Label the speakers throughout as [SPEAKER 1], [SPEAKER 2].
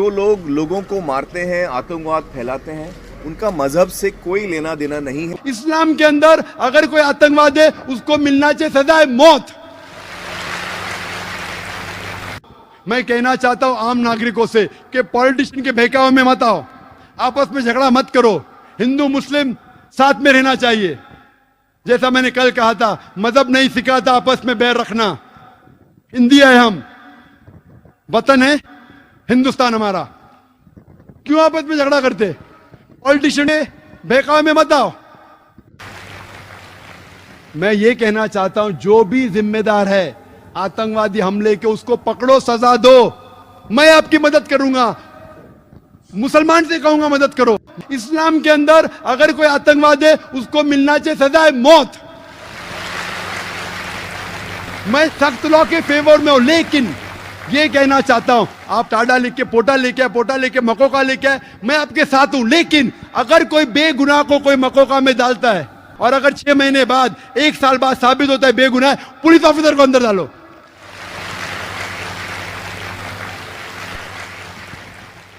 [SPEAKER 1] जो लोग लोगों को मारते हैं, आतंकवाद फैलाते हैं, उनका मजहब से कोई लेना देना नहीं है।
[SPEAKER 2] इस्लाम के अंदर अगर कोई आतंकवाद है उसको मिलना चाहिए सजाए मौत। मैं कहना चाहता हूं आम नागरिकों से कि पॉलिटिशियन के बहकावे में मत आओ, आपस में झगड़ा मत करो। हिंदू मुस्लिम साथ में रहना चाहिए। जैसा मैंने कल कहा था, मजहब नहीं सिखाता आपस में बैर रखना। इंडिया है, हम वतन है हिंदुस्तान हमारा, क्यों आपस में झगड़ा करते? पॉलिटिशियन बहकावे में मत आओ। मैं ये कहना चाहता हूं जो भी जिम्मेदार है आतंकवादी हमले के, उसको पकड़ो, सजा दो। मैं आपकी मदद करूंगा, मुसलमान से कहूंगा मदद करो। इस्लाम के अंदर अगर कोई आतंकवाद है उसको मिलना चाहिए सजाए मौत। मैं सख्त लॉ के फेवर में हूं, लेकिन ये कहना चाहता हूं, आप टाडा लेके पोटा लेके आए, पोटा लेके मकोका लेके आए, मैं आपके साथ हूं। लेकिन अगर कोई बेगुनाह को कोई मकोका में डालता है और अगर 6 महीने बाद, 1 साल बाद साबित होता है बेगुनाह, पुलिस ऑफिसर को अंदर डालो।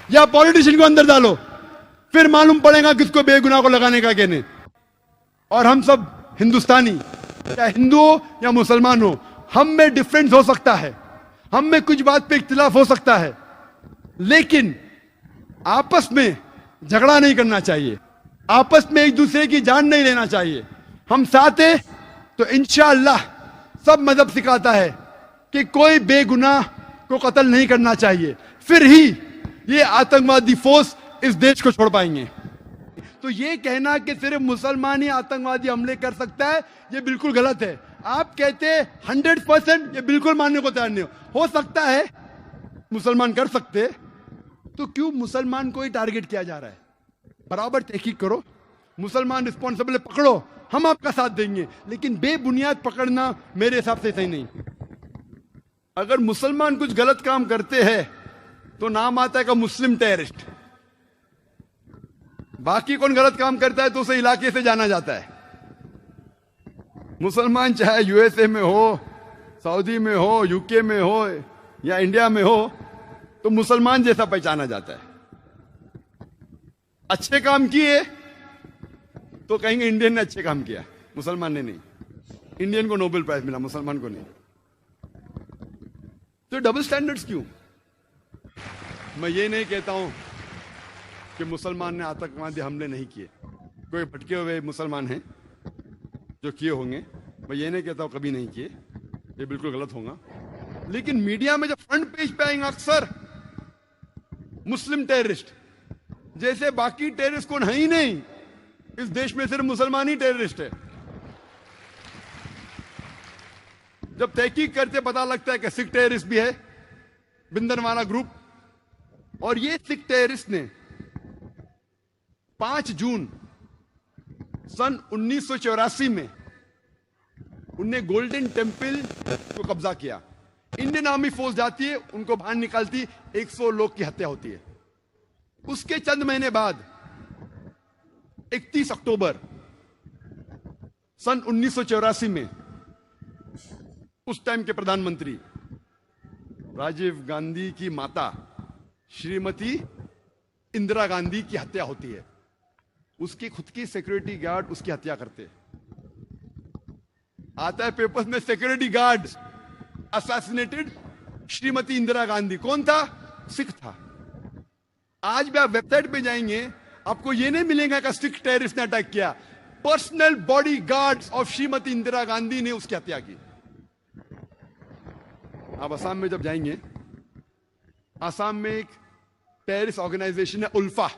[SPEAKER 2] या पॉलिटिशियन को अंदर डालो, फिर मालूम पड़ेगा किसको बेगुनाह को लगाने का कहने। और हम सब हिंदुस्तानी, या हिंदू हो या मुसलमान हो, हम में डिफरेंस हो सकता है, हम में कुछ बात पे इख्तिलाफ हो सकता है, लेकिन आपस में झगड़ा नहीं करना चाहिए, आपस में एक दूसरे की जान नहीं लेना चाहिए। हम साथ हैं तो इंशाअल्लाह सब मजहब सिखाता है कि कोई बेगुनाह को कत्ल नहीं करना चाहिए, फिर ही ये आतंकवादी फोर्स इस देश को छोड़ पाएंगे। तो ये कहना कि सिर्फ मुसलमान ही आतंकवादी हमले कर सकता है, ये बिल्कुल गलत है। आप कहते हैं 100%, ये बिल्कुल मानने को तैयार नहीं हो सकता है मुसलमान कर सकते, तो क्यों मुसलमान को ही टारगेट किया जा रहा है? बराबर तहकीक करो, मुसलमान रिस्पॉन्सिबल पकड़ो, हम आपका साथ देंगे, लेकिन बेबुनियाद पकड़ना मेरे हिसाब से सही नहीं। अगर मुसलमान कुछ गलत काम करते हैं तो नाम आता है का मुस्लिम टेररिस्ट। बाकी कौन गलत काम करता है तो उसे इलाके से जाना जाता है। मुसलमान चाहे यूएसए में हो, सऊदी में हो, यूके में हो या इंडिया में हो, तो मुसलमान जैसा पहचाना जाता है। अच्छे काम किए तो कहेंगे इंडियन ने अच्छे काम किया, मुसलमान ने नहीं। इंडियन को नोबेल प्राइज मिला, मुसलमान को नहीं। तो डबल स्टैंडर्ड्स क्यों? मैं ये नहीं कहता हूं कि मुसलमान ने आतंकवादी हमले नहीं किए, कोई भटके हुए मुसलमान हैं जो किए होंगे, मैं ये नहीं कहता हूं कभी नहीं किए, ये बिल्कुल गलत होगा। लेकिन मीडिया में जब फ्रंट पेज पे आएंगे अक्सर मुस्लिम टेररिस्ट, जैसे बाकी टेररिस्ट कौन है ही नहीं, इस देश में सिर्फ मुसलमान ही टेररिस्ट है। जब तहकीक करते पता लगता है कि सिख टेररिस्ट भी है, भिंदरवाला ग्रुप, और ये सिख टेररिस्ट ने 5 जून सन 1984 में उनने गोल्डन टेम्पल को कब्जा किया। इंडियन आर्मी फोर्स जाती है, उनको बाहर निकालती, 100 लोग की हत्या होती है। उसके चंद महीने बाद 31 अक्टूबर सन 1984 में उस टाइम के प्रधानमंत्री राजीव गांधी की माता श्रीमती इंदिरा गांधी की हत्या होती है। उसकी खुद की सिक्योरिटी गार्ड उसकी हत्या करते। आता है पेपर्स में, security guard assassinated Shrimati Indira Gandhi. कौन था? सिख था। आज भी आप वेबसाइट पे जाएंगे, आपको यह नहीं मिलेगा कि सिख टेररिस्ट ने अटैक किया। Personal body guards of Shrimati Indira Gandhi ने उसकी हत्या की। आप असम में जब जाएंगे, असम में एक टेररिस्ट ऑर्गेनाइजेशन है ULFA,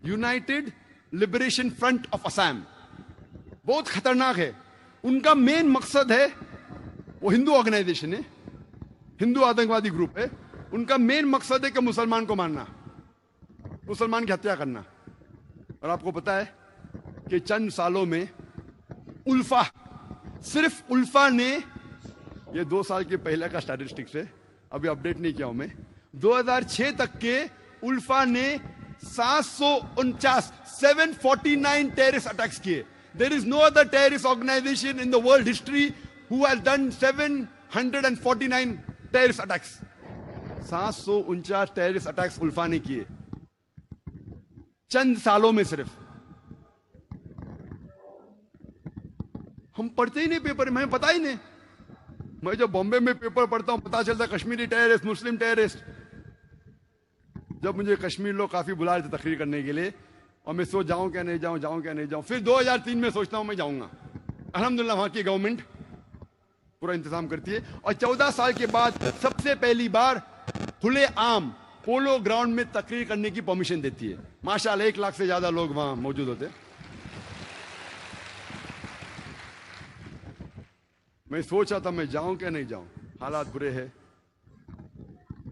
[SPEAKER 2] United Liberation Front of Assam, बहुत खतरनाक है। उनका मेन मकसद है, वो हिंदू ऑर्गेनाइजेशन है, हिंदू आतंकवादी ग्रुप है, उनका मेन मकसद है कि मुसलमान को मारना, मुसलमान की हत्या करना। और आपको पता है कि चंद सालों में उल्फा, सिर्फ उल्फा ने, ये 2 साल के पहले का स्टैटिस्टिक्स है, अभी अपडेट नहीं किया हूं मैं, 2006 तक के उल्फा ने 749 टेररिस्ट अटैक्स किए। There is no other terrorist organisation in the world history who has done 749 terrorist attacks. 749 terrorist attacks ULFA ने किए चंद सालों में सिर्फ। हम पढ़ते ही नहीं पेपर, हमें पता ही नहीं। मैं जब बॉम्बे में पेपर पढ़ता हूं पता चलता कश्मीरी टेररिस्ट, मुस्लिम टेररिस्ट। जब मुझे कश्मीर लोग काफी बुला रहे थे तकरीर करने के लिए और मैं सोच जाऊं क्या नहीं जाऊं, जाऊं क्या नहीं जाऊं, फिर 2003 में सोचता हूं मैं जाऊंगा। अल्हम्दुलिल्लाह वहां की गवर्नमेंट पूरा इंतजाम करती है और 14 साल के बाद सबसे पहली बार खुले आम पोलो ग्राउंड में तकरीर करने की परमिशन देती है। माशाल्लाह 1 लाख से ज्यादा लोग वहां मौजूद होते। मैं सोच रहा था मैं जाऊं क्या नहीं जाऊं, हालात बुरे हैं।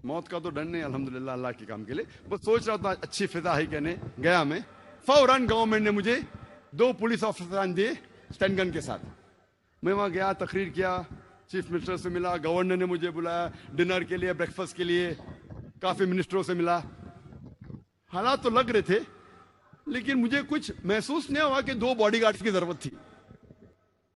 [SPEAKER 2] मौत का तो डर नहीं अल्हम्दुलिल्लाह अल्लाह के काम के लिए, बस सोच रहा था अच्छी फिजा है कहने गया मैं। फौरन गवर्नमेंट ने मुझे 2 पुलिस ऑफिसर दिए स्टैंड गन के साथ। मैं वहां गया, तकरीर किया, चीफ मिनिस्टर से मिला, गवर्नर ने मुझे बुलाया डिनर के लिए, ब्रेकफास्ट के लिए, काफी मिनिस्टरों से मिला। हालात तो लग रहे थे लेकिन मुझे कुछ महसूस नहीं हुआ कि 2 बॉडीगार्ड्स की जरूरत थी।